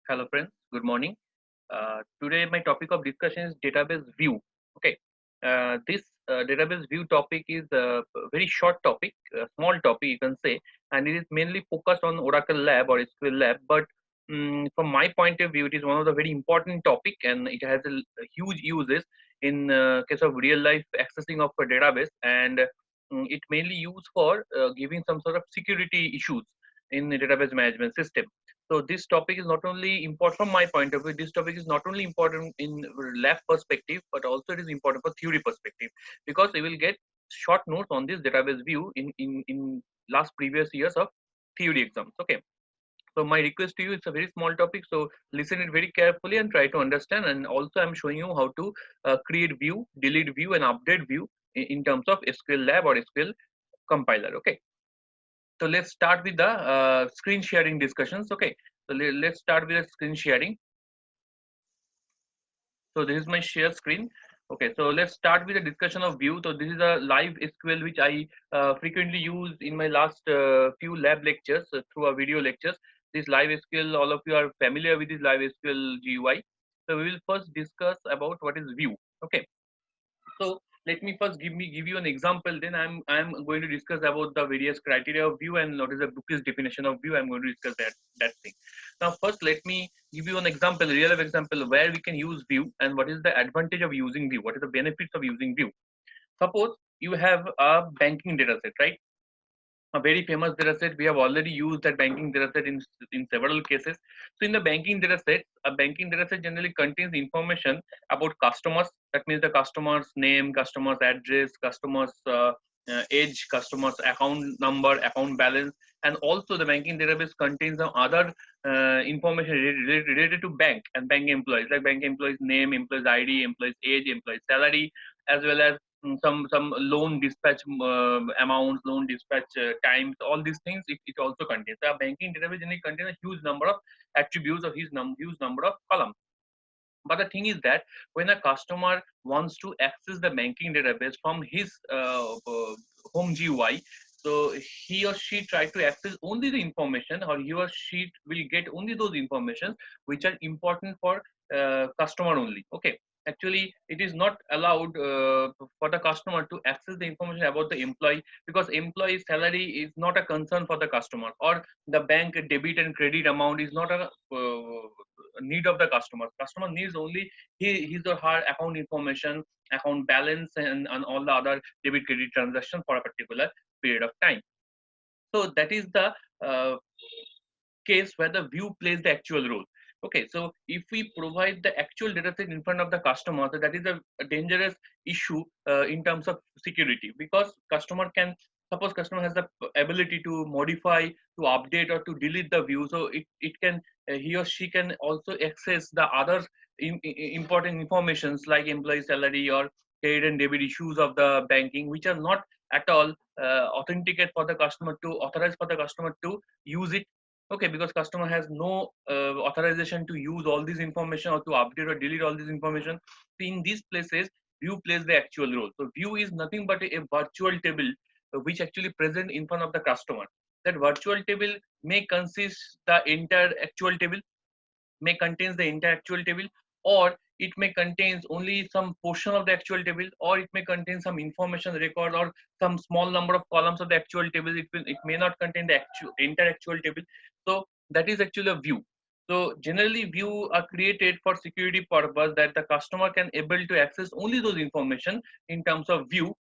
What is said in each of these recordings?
Hello friends, good morning. Today my topic of discussion is database view. Okay, this database view topic is a very short topic, a small topic you can say, and it is mainly focused on Oracle Lab or SQL Lab. But from my point of view, it is one of the very important topic, and it has a huge uses in case of real life accessing of a database, and it mainly used for giving some sort of security issues in the database management system. So this topic is not only important from my point of view, this topic is not only important in lab perspective, but also it is important for theory perspective, because we will get short notes on this database view in last previous years of theory exams. Okay. So my request to you, it's a very small topic, so listen it very carefully and try to understand. And also I'm showing you how to create view, delete view, and update view in terms of SQL Lab or SQL compiler. Okay. So let's start with the screen sharing discussions. Okay, so let's start with the screen sharing. So this is my share screen. Okay, so let's start with the discussion of view. So this is a live SQL which I frequently use in my last few lab lectures through our video lectures. This live SQL, all of you are familiar with this live SQL GUI. So we will first discuss about what is view. Okay, so let me first give you an example. Then I'm going to discuss about the various criteria of view and what is the book's definition of view. I'm going to discuss that thing. Now first let me give you an example, a real life example where we can use view and what is the advantage of using view. What is the benefits of using view? Suppose you have a banking data set, right? A very famous data set. We have already used that banking data set in several cases. So in the banking data set, a banking data set generally contains information about customers. That means the customer's name, customer's address, customer's age, customer's account number, account balance, and also the banking database contains some other information related to bank and bank employees, like bank employees name, employees ID, employees age, employees salary, as well as some loan dispatch amounts, loan dispatch times, all these things it also contains. The banking database generally contains a huge number of attributes of huge number of columns. But the thing is that when a customer wants to access the banking database from his home GUI, so he or she try to access only the information, or he or she will get only those informations which are important for customer only. Okay. Actually, it is not allowed for the customer to access the information about the employee, because employee salary is not a concern for the customer, or the bank debit and credit amount is not a need of the customer. Customer needs only his or her account information, account balance, and all the other debit credit transaction for a particular period of time. So that is the uh, case where the view plays the actual role. Okay, so if we provide the actual data set in front of the customer, so that is a dangerous issue in terms of security, because customer can, suppose customer has the ability to modify, to update, or to delete the view. So it can he or she can also access the other important informations like employee salary or credit and debit issues of the banking, which are not at all authenticate for the customer to authorize for the customer to use it. Okay, because customer has no authorization to use all this information or to update or delete all this information. So in these places, view plays the actual role. So view is nothing but a virtual table which actually present in front of the customer. That virtual table may consist the entire actual table, may contains the entire actual table, or it may contains only some portion of the actual table, or it may contain some information record or some small number of columns of the actual table. It may not contain the actual entire actual table. So that is actually a view. So generally view are created for security purpose, that the customer can able to access only those information in terms of view.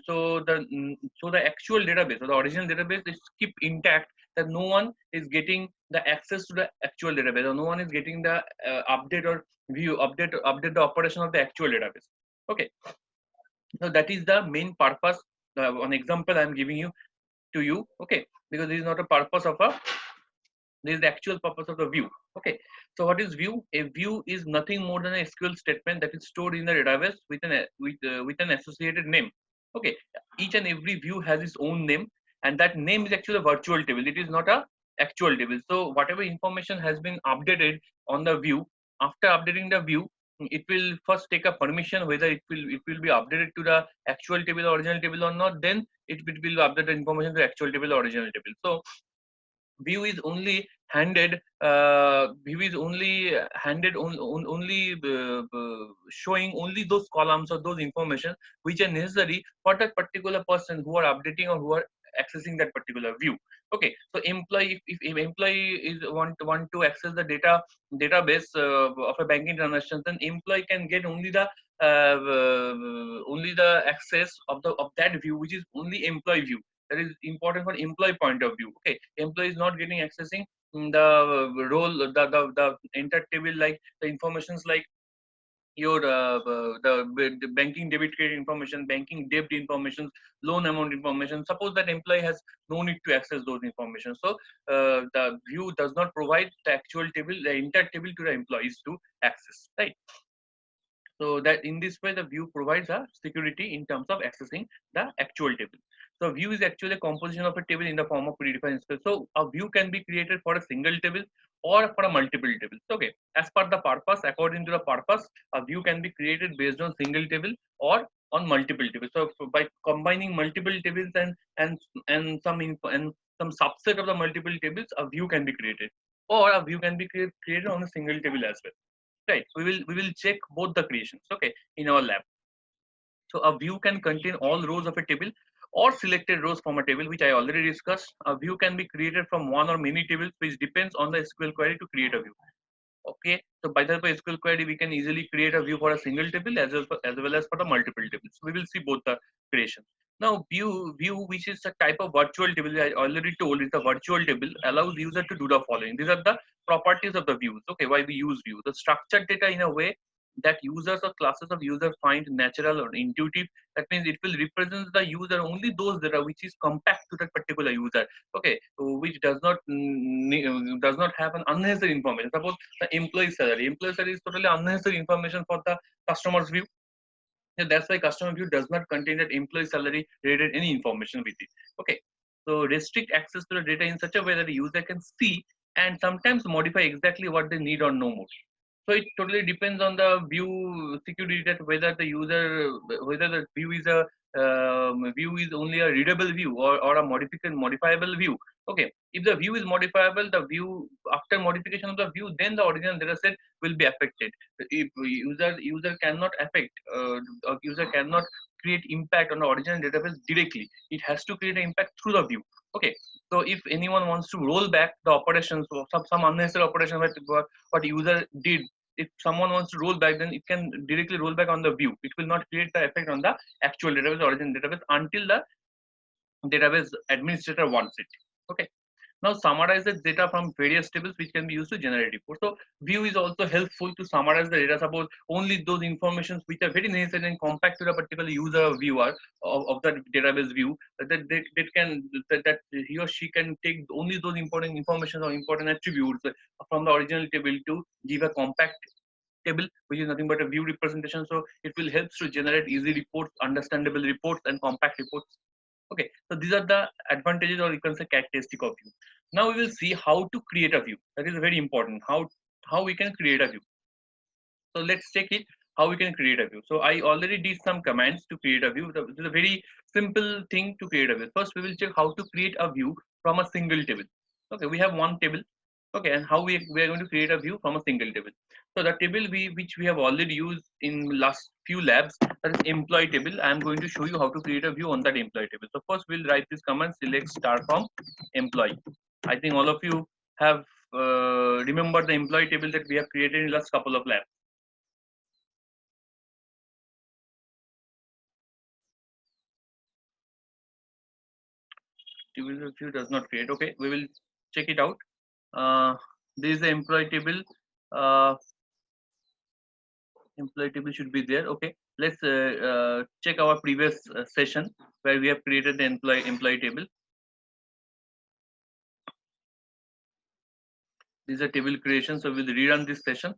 So the actual database or the original database is keep intact, that no one is getting the access to the actual database, or no one is getting the update or update the operation of the actual database. Okay, so that is the main purpose. One example I'm giving you to you. Okay, because this is not a purpose of a, this is the actual purpose of the view. Okay, so what is view? A view is nothing more than a SQL statement that is stored in the database with an associated name. Okay, each and every view has its own name, and that name is actually a virtual table. It is not a actual table. So whatever information has been updated on the view, after updating the view, it will first take a permission whether it will be updated to the actual table or original table or not. Then it will update the information to actual table or original table. So view is only handed only showing only those columns or those information which are necessary for that particular person who are updating or who are accessing that particular view. Okay, so employee, if employee is want to access the database of a banking transaction, then employee can get only the access of that view, which is only employee view. That is important for employee point of view. Okay, employee is not getting accessing the role, the entire table, like the informations like your the banking debit credit information, banking debt information, loan amount information. Suppose that employee has no need to access those information, so the view does not provide the actual table, the entire table to the employees to access, right? So that in this way, the view provides a security in terms of accessing the actual table. So view is actually a composition of a table in the form of predefined space. So a view can be created for a single table or for a multiple table. Okay, as per the purpose, according to the purpose, a view can be created based on single table or on multiple tables. So by combining multiple tables and some subset of the multiple tables, a view can be created, or a view can be created on a single table as well. Right, we will check both the creations, okay, in our lab. So a view can contain all rows of a table or selected rows from a table, which I already discussed. A view can be created from one or many tables, which depends on the SQL query to create a view. Okay, so by the way, SQL query, we can easily create a view for a single table as well as for the multiple tables. We will see both the creation. Now, view, which is a type of virtual table, I already told, is a virtual table, allows user to do the following. These are the properties of the views. Okay, why we use view? The structured data in a way that users or classes of user find natural or intuitive. That means it will represent the user only those data which is compact to that particular user. Okay, which does not have an unnecessary information. Suppose the employee salary. Employee salary is totally unnecessary information for the customer's view. Yeah, that's why customer view does not contain that employee salary related any information with it. Okay, so restrict access to the data in such a way that the user can see and sometimes modify exactly what they need or know more. So it totally depends on the view security, that whether the view is only a readable view or a modifiable view. Okay, if the view is modifiable, the view after modification of the view, then the original data set will be affected. If user cannot affect, user cannot create impact on the original database directly. It has to create an impact through the view. Okay, so if anyone wants to roll back the operations or some unnecessary operation what user did, if someone wants to roll back, then it can directly roll back on the view. It will not create the effect on the actual database, origin database, until the database administrator wants it. Okay. Now summarize the data from various tables which can be used to generate reports. So view is also helpful to summarize the data. Suppose only those informations which are very necessary and compact to the particular user or viewer of the database view, that he or she can take only those important information or important attributes from the original table to give a compact table, which is nothing but a view representation. So it will help to generate easy reports, understandable reports, and compact reports. Okay, so these are the advantages, or you can say characteristic of view. Now we will see how to create a view. That is very important. How we can create a view. So let's check it, how we can create a view. So I already did some commands to create a view. This is a very simple thing to create a view. First, we will check how to create a view from a single table. Okay, we have one table. Okay, and how we are going to create a view from a single table. So the table which we have already used in last few labs, that is employee table. I am going to show you how to create a view on that employee table. So first we'll write this command, select star from employee. I think all of you have remembered the employee table that we have created in last couple of labs. Table view does not create. Okay, we will check it out. This is the employee table. Uh, Employee table should be there. Okay, let's check our previous session where we have created the employee table. This is a table creation, so we'll rerun this session.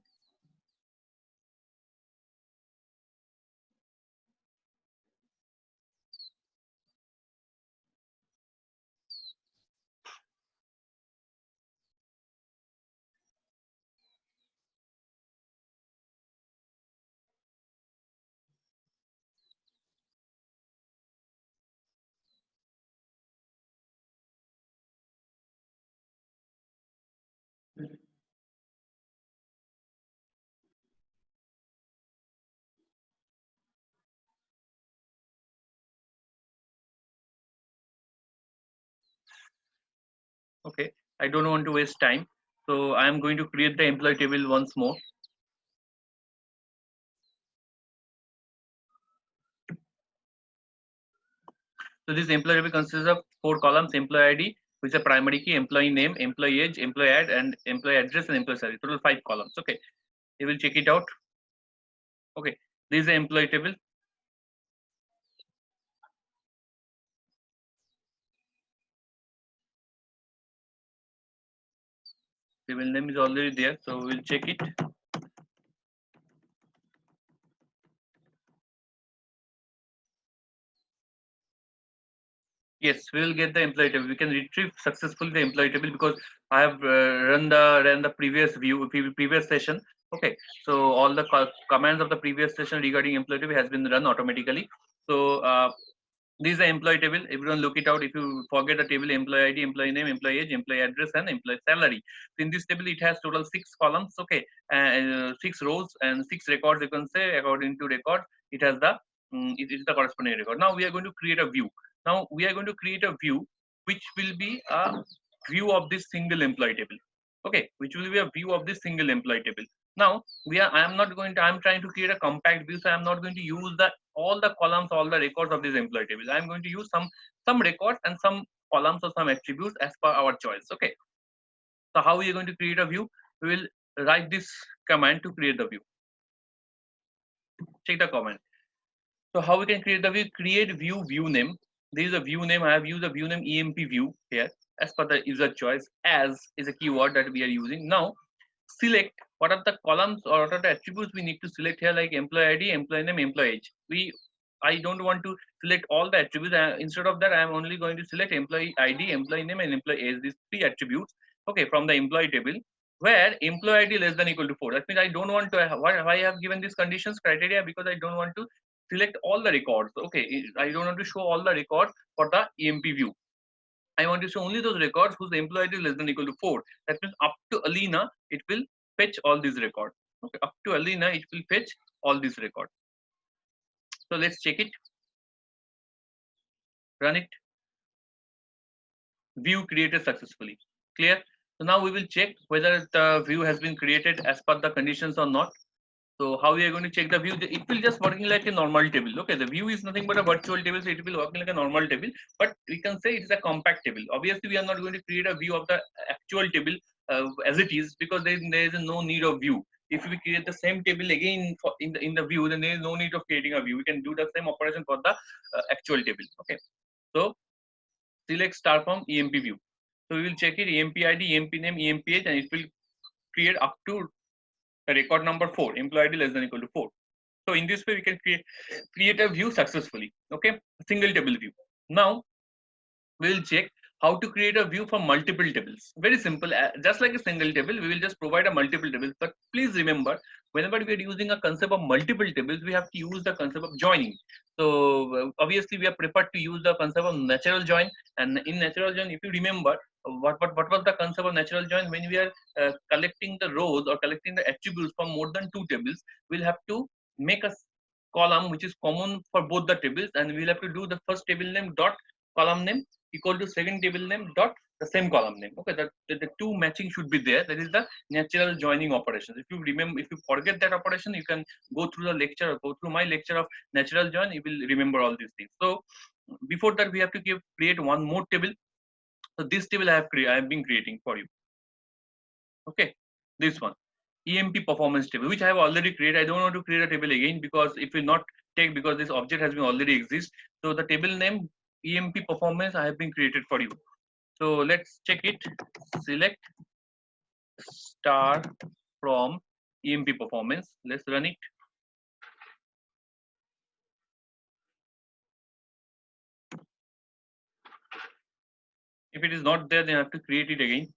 Okay, I don't want to waste time, so I am going to create the employee table once more. So this employee table consists of 4 columns: employee ID, which is a primary key, employee name, employee age, employee ad, and employee address and employee salary. Total 5 columns. Okay, we will check it out. Okay, this is the employee table. Table name is already there, so we'll check it. Yes, we will get the employee table. We can retrieve successfully the employee table because I have ran the previous previous session. Okay, so all the commands of the previous session regarding employee table has been run automatically. So this is the employee table. Everyone look it out. If you forget the table: employee ID, employee name, employee age, employee address, and employee salary. So in this table, it has total 6 columns. Okay, 6 rows and 6 records. You can say according to record, it has the it is the corresponding record. Now we are going to create a view. Now we are going to create a view which will be a view of this single employee table. Okay, which will be a view of this single employee table. Now I am not going to, I am trying to create a compact view, so I am not going to use the all the columns, all the records of this employee table. I am going to use some records and some columns or some attributes as per our choice. Okay, so how we are going to create a view? We will write this command to create the view. Check the command. So how we can create the view? Create view name. There is a view name. I have used a view name EMP view here as per the user choice. As is a keyword that we are using. Now select what are the columns or what are the attributes we need to select here, like employee ID, employee name, employee age. I don't want to select all the attributes. Instead of that, I am only going to select employee ID, employee name, and employee age. These 3 attributes. Okay, from the employee table, where employee ID less than equal to 4. That means I don't want to. Why I have given these conditions criteria? Because I don't want to select all the records. Okay, I don't want to show all the records for the EMP view. I want to show only those records whose employee ID is less than equal to 4. That means up to Alina, it will fetch all these records. Okay, up to Alina, it will fetch all these records. So let's check it. Run it. View created successfully. Clear? So now we will check whether the view has been created as per the conditions or not. So how we are going to check the view? It will just working like a normal table. Okay, the view is nothing but a virtual table, so it will working like a normal table. But we can say it is a compact table. Obviously, we are not going to create a view of the actual table as it is, because there is no need of view. If we create the same table again in the view, then there is no need of creating a view. We can do the same operation for the actual table. Okay, so select star from EMP view. So we will check it: EMP ID, EMP name, EMP age, and it will create up to record number 4, employee ID less than equal to 4. So in this way, we can create a view successfully. Okay, single table view. Now we will check how to create a view from multiple tables. Very simple. Just like a single table, we will just provide a multiple tables. But please remember, whenever we are using a concept of multiple tables, we have to use the concept of joining. So obviously, we are prepared to use the concept of natural join. And in natural join, if you remember, what was the concept of natural join? When we are collecting the rows or collecting the attributes from more than 2 tables, we'll have to make a column which is common for both the tables, and we'll have to do the first table name dot column name equal to second table name dot the same column name. Okay, the 2 matching should be there. That is the natural joining operation. If you remember, if you forget that operation, you can go through the lecture or go through my lecture of natural join. You will remember all these things. So before that, we have to create one more table. So this table I have been creating for you. Okay, this one, EMP performance table, which I have already created. I don't want to create a table again because it will not take, because this object has been already exist. So the table name EMP performance I have been created for you. So let's check it. Select star from EMP performance. Let's run it. If it is not there, then I have to create it again.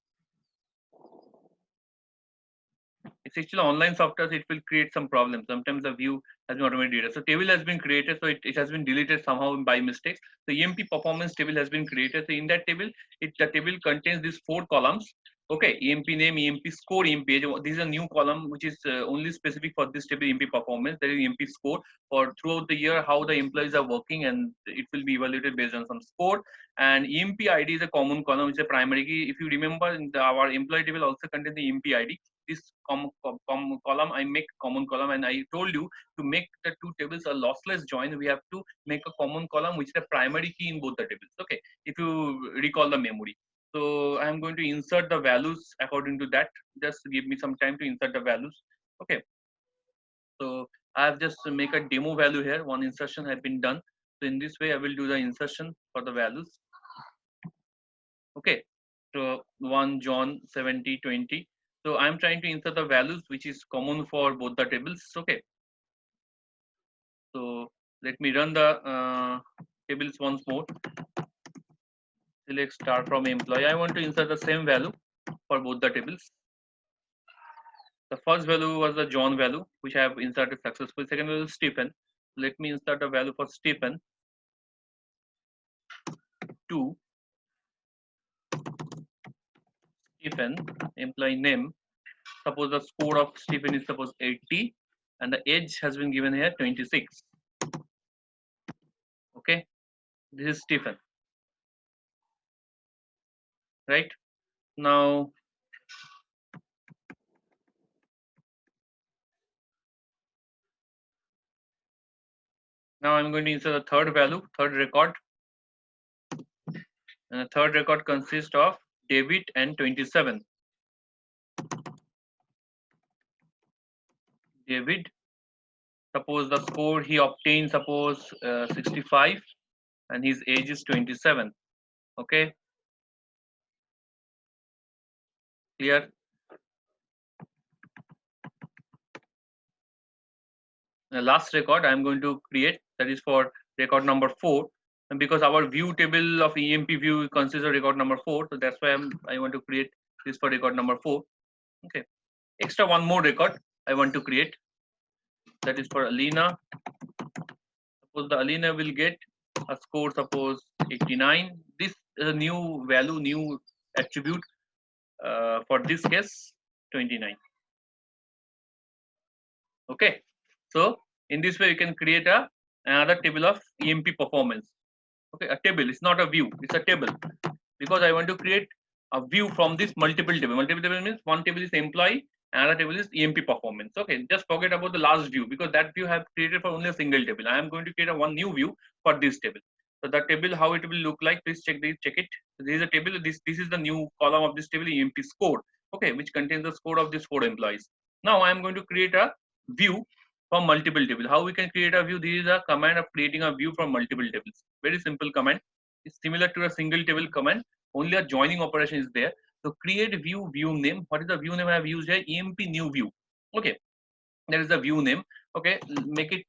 It's actually online software, so it will create some problems. Sometimes the view has been automated data. So table has been created, so it has been deleted somehow by mistake. The EMP performance table has been created. So in that table, the table contains these 4 columns. Okay, EMP name, EMP score, EMP age. This is a new column which is only specific for this table, EMP performance. There is EMP score for throughout the year how the employees are working, and it will be evaluated based on some score. And EMP ID is a common column, which is a primary key. If you remember, our employee table also contains the EMP ID. This column I make common column, and I told you to make the two tables a lossless join. We have to make a common column which is a primary key in both the tables. Okay, if you recall the memory. So I'm going to insert the values according to that. Just give me some time to insert the values. Okay. So I have just make a demo value here. One insertion has been done. So in this way, I will do the insertion for the values. Okay. So 1 John 70 20. So I'm trying to insert the values which is common for both the tables. Okay. So let me run the tables once more. Select star from employee. I want to insert the same value for both the tables. The first value was the John value, which I have inserted successfully. Second value is Stephen. Let me insert a value for Stephen. 2. Stephen, employee name. Suppose the score of Stephen is suppose 80 and the age has been given here 26. Okay, this is Stephen. Right now, I'm going to insert the third value, third record. And the third record consists of David and 27. David, suppose the score he obtained, suppose 65, and his age is 27. Okay, clear? The last record I'm going to create, that is for record number 4, and because our view table of EMP view consists of record number 4, so that's why I want to create this for record number 4. Okay, extra one more record I want to create, that is for Alina. Suppose the Alina will get a score, suppose 89. This is a new value, new attribute for this case 29. Okay, so in this way you can create another table of EMP performance. Okay, a table, it's not a view, it's a table, because I want to create a view from this multiple table. Multiple table means one table is employee, another table is EMP performance. Okay, just forget about the last view, because that view I have created for only a single table. I am going to create one new view for this table. So the table, how it will look like, please check it. So this is a table, this is the new column of this table, EMP score, okay, which contains the score of these 4 employees. Now I am going to create a view from multiple tables. How we can create a view? This is a command of creating a view from multiple tables. Very simple command. It's similar to a single table command. Only a joining operation is there. So create view, view name. What is the view name I have used here? EMP new view. Okay, that is the view name. Okay, make it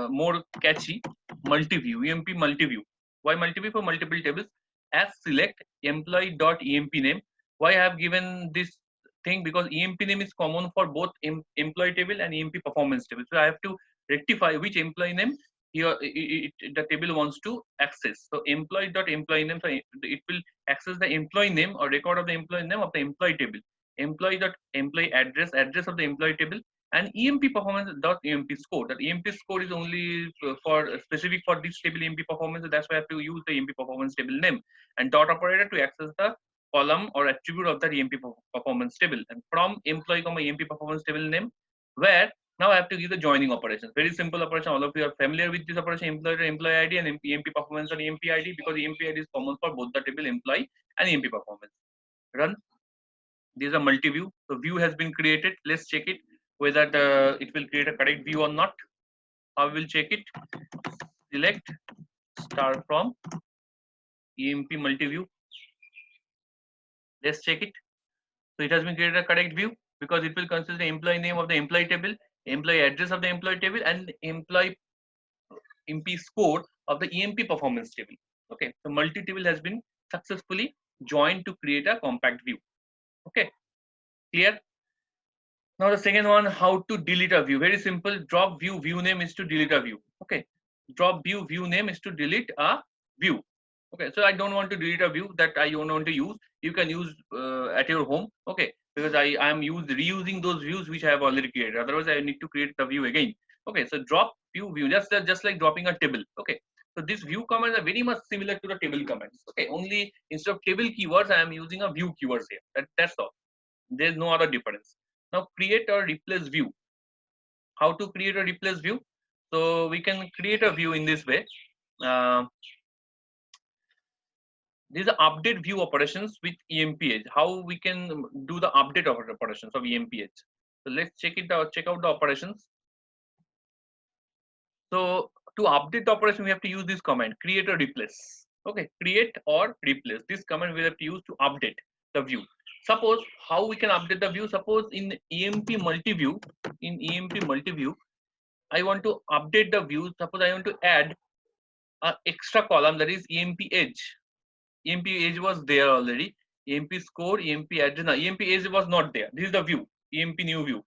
more catchy. Multi-view, EMP multi-view. Why multi-view? For multiple tables. As select employee.emp name. Why I have given this thing? Because EMP name is common for both employee table and EMP performance table. So I have to rectify which employee name here the table wants to access. So employee.employee name, so it will access the employee name or record of the employee name of the employee table. Employee.employee address of the employee table, and EMP performance.emp score. That EMP score is only for specific for this table EMP performance. So that's why I have to use the EMP performance table name and dot operator to access the column or attribute of that EMP performance table, and from employee EMP performance table name, where now I have to give the joining operations. Very simple operation. All of you are familiar with this operation: employee ID and EMP performance on EMP ID, because EMP ID is common for both the table employee and EMP performance. Run. This is a multi-view. So view has been created. Let's check it whether it will create a correct view or not. How we will check it? Select star from EMP multi-view. Let's check it. So it has been created a correct view, because it will consist the employee name of the employee table, employee address of the employee table, and employee EMP score of the EMP performance table. Okay, so multi-table has been successfully joined to create a compact view. Okay, clear? Now the second one, how to delete a view. Very simple. Drop view name is to delete a view. Okay, drop view name is to delete a view. Okay, so I don't want to delete a view that I don't want to use. You can use at your home. Okay, because I am reusing those views which I have already created. Otherwise, I need to create the view again. Okay, so drop view just like dropping a table. Okay, so this view commands are very much similar to the table commands. Okay, only instead of table keywords, I am using a view keywords here. That's all. There's no other difference. Now create or replace view. How to create or replace view? So we can create a view in this way. Uh, These are update view operations with EMPH. How we can do the update of operations of EMPH. So let's check it out. Check out the operations. So to update the operation, we have to use this command: create or replace. Okay, create or replace. This command we have to use to update the view. Suppose how we can update the view. Suppose in EMP multi-view, I want to update the view. Suppose I want to add an extra column, that is EMP edge. EMP edge was there already. EMP score, EMP address. No, EMP edge was not there. This is the view. EMP new view.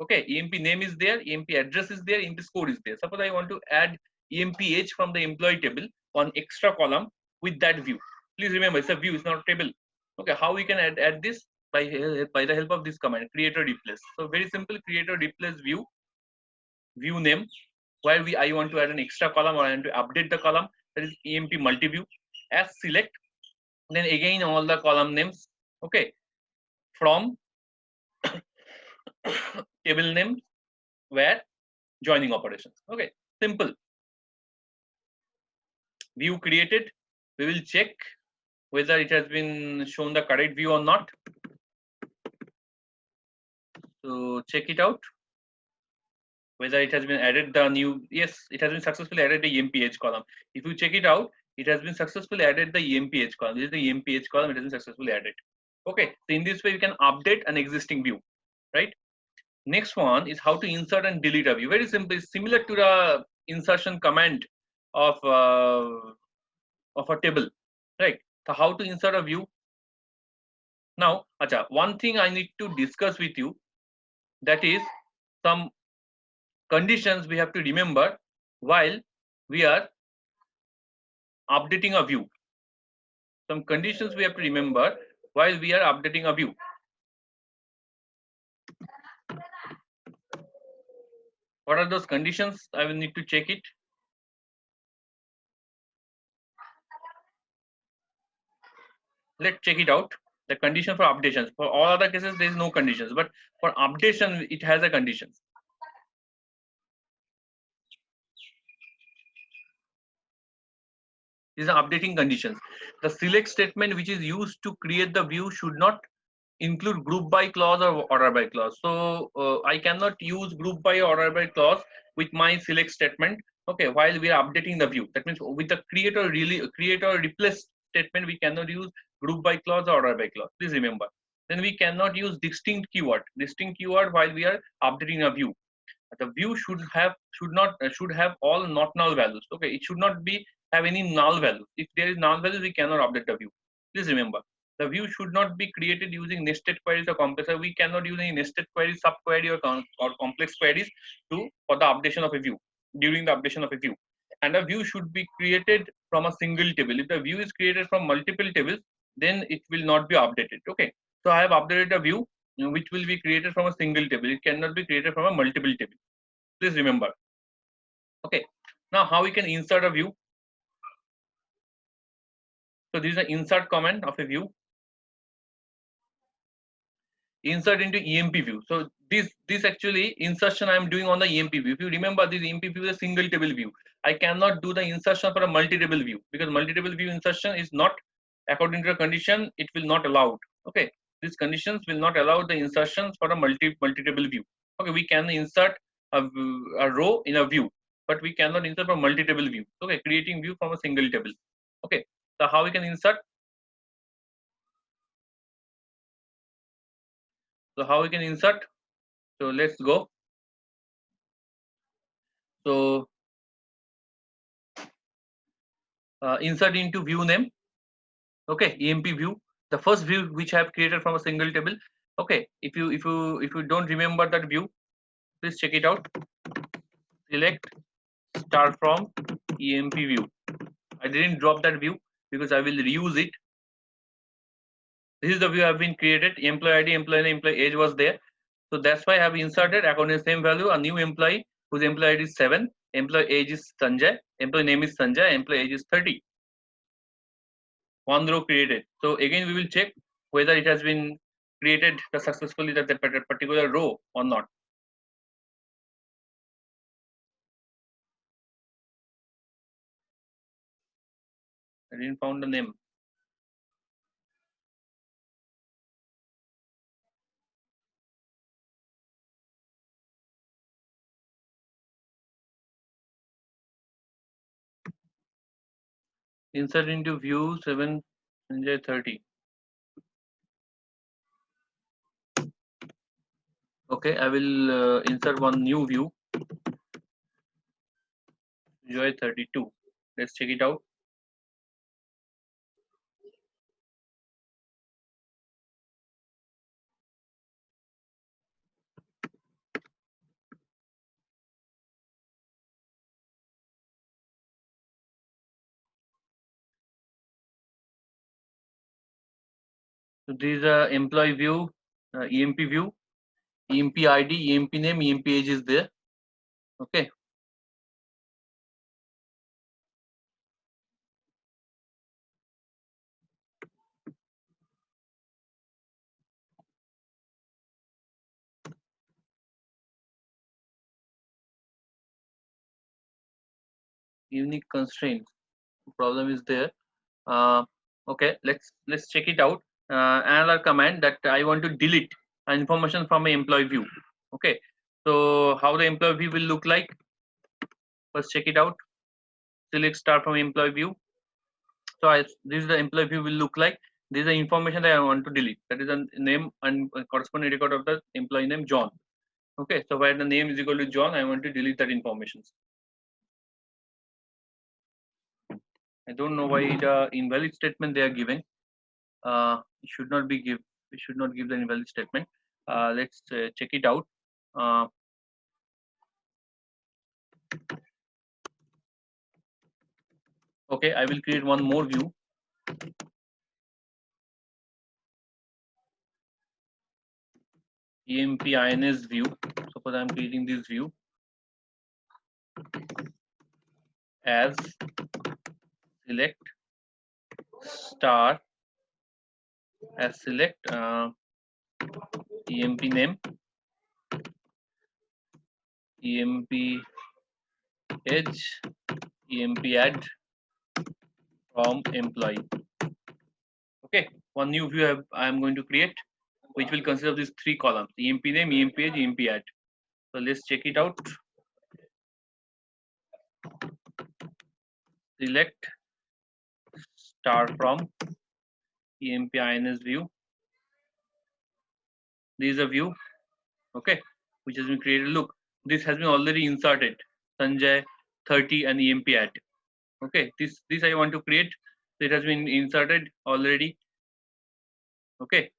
Okay, EMP name is there, EMP address is there, EMP score is there. Suppose I want to add EMP edge from the employee table on extra column with that view. Please remember, it's a view, it's not a table. Okay, how we can add this? By the help of this command, create or replace. So very simple, create or replace view name, where I want to add an extra column or I want to update the column, that is EMP multi-view, as select, then again all the column names, okay, from table name where joining operations. Okay, simple. View created. We will check whether it has been shown the correct view or not. So check it out. Whether it has been added the new, yes, it has been successfully added the EMPH column. If you check it out, it has been successfully added the EMPH column. This is the EMPH column, it has been successfully added. Okay, so in this way we can update an existing view, right? Next one is how to insert and delete a view. Very simple, similar to the insertion command of a table, right? So how to insert a view? Now, one thing I need to discuss with you, that is some conditions we have to remember while we are updating a view. Some conditions we have to remember while we are updating a view. What are those conditions? I will need to check it. Let's check it out. The condition for updations. For all other cases, there is no conditions, but for updation, it has a condition. These are updating conditions. The select statement which is used to create the view should not include group by clause or order by clause. So I cannot use group by or order by clause with my select statement. Okay, while we are updating the view, that means with the create or replace statement, we cannot use group by clause or order by clause. Please remember. Then we cannot use distinct keyword while we are updating a view. The view should have all not null values. Okay, it should not be have any null value. If there is null value, we cannot update the view. Please remember, the view should not be created using nested queries or complex. We cannot use any nested queries, subquery, or complex queries for the updation of a view during the updation of a view. And a view should be created from a single table. If the view is created from multiple tables, then it will not be updated. Okay, so I have updated a view which will be created from a single table. It cannot be created from a multiple table. Please remember. Okay, now how we can insert a view? So this is an insert command of a view. Insert into EMP view. So this actually insertion I am doing on the EMP view. If you remember, this EMP view is a single table view. I cannot do the insertion for a multi-table view because multi-table view insertion is not, according to the condition, it will not allow. Okay, these conditions will not allow the insertions for a multi-table view. Okay, we can insert a row in a view, but we cannot insert from multi-table view. Okay, creating view from a single table. Okay, so how we can insert? So how we can insert? So let's go. So insert into view name. Okay, EMP view, the first view which I have created from a single table. Okay, if you don't remember that view, please check it out. Select start from EMP view. I didn't drop that view. because I will reuse it. This is the view have been created. Employee ID, employee name, employee age was there. So that's why I have inserted according to the same value a new employee whose employee ID is 7, employee age is Sanjay, employee name is Sanjay, employee age is 30. One row created. So again we will check whether it has been created successfully that particular row or not. I didn't found the name. Insert into view 7 Sanjay 30. Okay, I will insert one new view Joy 32. Let's check it out. So this is a employee view, EMP view, EMP ID, EMP name, EMP age is there. Okay. Unique constraints. Problem is there. Okay, let's check it out. Another command that I want to delete information from my employee view. Okay, so how the employee view will look like? First check it out. Select star from employee view. So this is the employee view will look like. This is the information that I want to delete. That is the name and corresponding record of the employee name John. Okay, so where the name is equal to John, I want to delete that information. I don't know why the invalid statement they are giving. It should not be give. We should not give the invalid statement. Let's check it out. Okay, I will create one more view. EMP INS view. Suppose I am creating this view as select star as select EMP name, EMP age, EMP add from employee. Okay, one new view I am going to create, which will consist of these three columns: EMP name, EMP age, EMP add. So let's check it out. Select star from EMP INS view. This is a view, okay, which has been created. Look, this has been already inserted. Sanjay 30 and EMP add. Okay, this I want to create. It has been inserted already. Okay,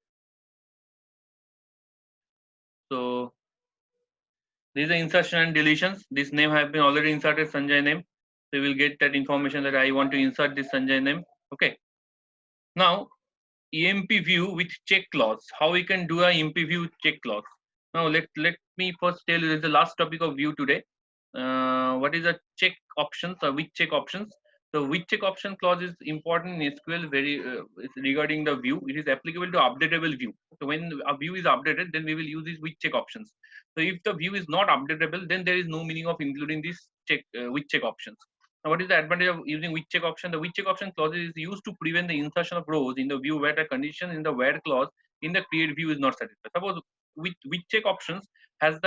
so these are insertion and deletions. This name have been already inserted, Sanjay name. So you will get that information that I want to insert this Sanjay name. Okay. Now EMP view with check clause. How we can do a EMP view check clause? Now let me first tell you this is the last topic of view today. What is the check options or which check options? So which check option clause is important in SQL regarding the view. It is applicable to updatable view. So when a view is updated, then we will use these which check options. So if the view is not updatable, then there is no meaning of including this check which check options. Now, what is the advantage of using which check option? The which check option clause is used to prevent the insertion of rows in the view where the condition in the where clause in the create view is not satisfied. Suppose which check options has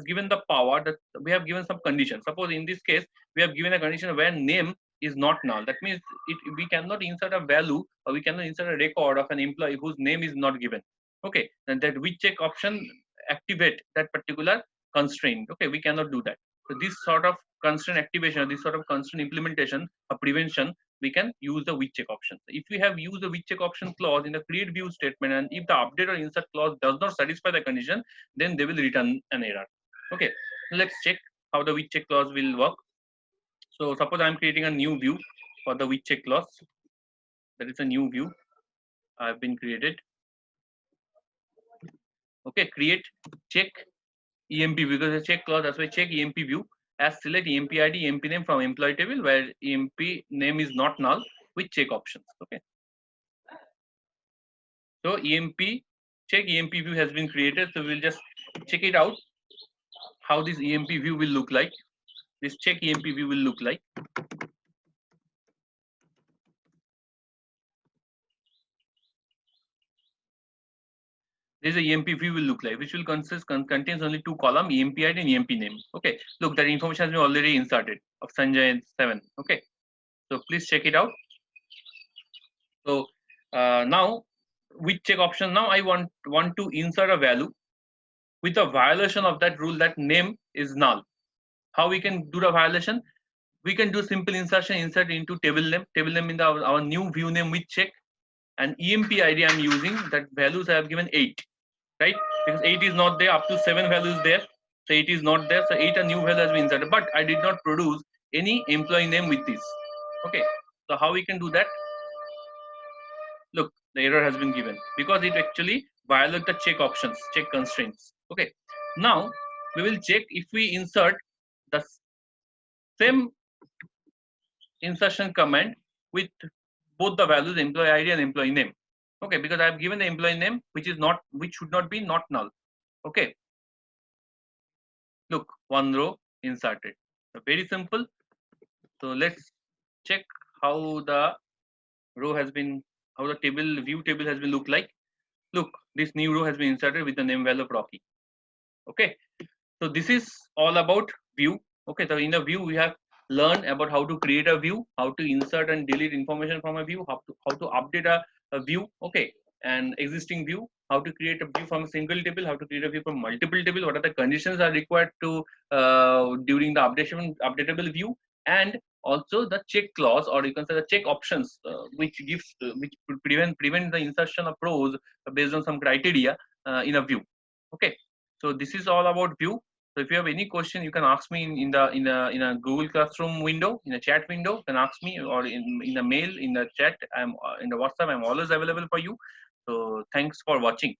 given the power that we have given some condition. Suppose in this case we have given a condition where name is not null. That means we cannot insert a value or we cannot insert a record of an employee whose name is not given. Okay, and that which check option activate that particular constraint. Okay, we cannot do that. So this sort of constraint activation, this sort of constraint implementation or prevention, we can use the which check option. If we have used the which check option clause in the create view statement, and if the update or insert clause does not satisfy the condition, then they will return an error. Okay, let's check how the which check clause will work. So suppose I'm creating a new view for the which check clause. That is a new view I've been created. Okay, create check EMP because the check clause, that's why check EMP view as select EMP ID, EMP name from employee table where EMP name is not null with check options. Okay. So EMP check EMP view has been created. So we'll just check it out how this EMP view will look like. This check EMP view will look like. This is a EMP view will look like, which will contains only two columns, EMP ID and EMP name. Okay, look, that information has been already inserted of Sanjay and 7. Okay, so please check it out. So now with check option, now I want to insert a value with a violation of that rule that name is null. How we can do the violation? We can do simple insertion, insert into table name in the our new view name with check, and EMP ID I'm using that values I have given 8, right? Because 8 is not there, up to 7 values there, so 8 is not there, so 8 a new value has been inserted, but I did not produce any employee name with this. Okay, so how we can do that? Look, the error has been given because it actually violates the check options, check constraints. Okay, now we will check if we insert the same insertion command with both the values employee ID and employee name. Okay, because I have given the employee name which should not be not null. Okay, look, one row inserted. So very simple. So let's check how the row has been, how the view table has been look like. Look, this new row has been inserted with the name value of Rocky. Okay, so this is all about view. Okay, so in a view we have learned about how to create a view, how to insert and delete information from a view, how to update a view. Okay, and existing view, how to create a view from a single table, how to create a view from multiple table, what are the conditions are required to during the updatable view, and also the check clause, or you can say the check options, which prevent the insertion of rows based on some criteria in a view. Okay, so this is all about view. So if you have any question, you can ask me in a Google Classroom window, in a chat window. You can ask me, or in a mail, in the chat. I'm in the WhatsApp. I'm always available for you. So thanks for watching.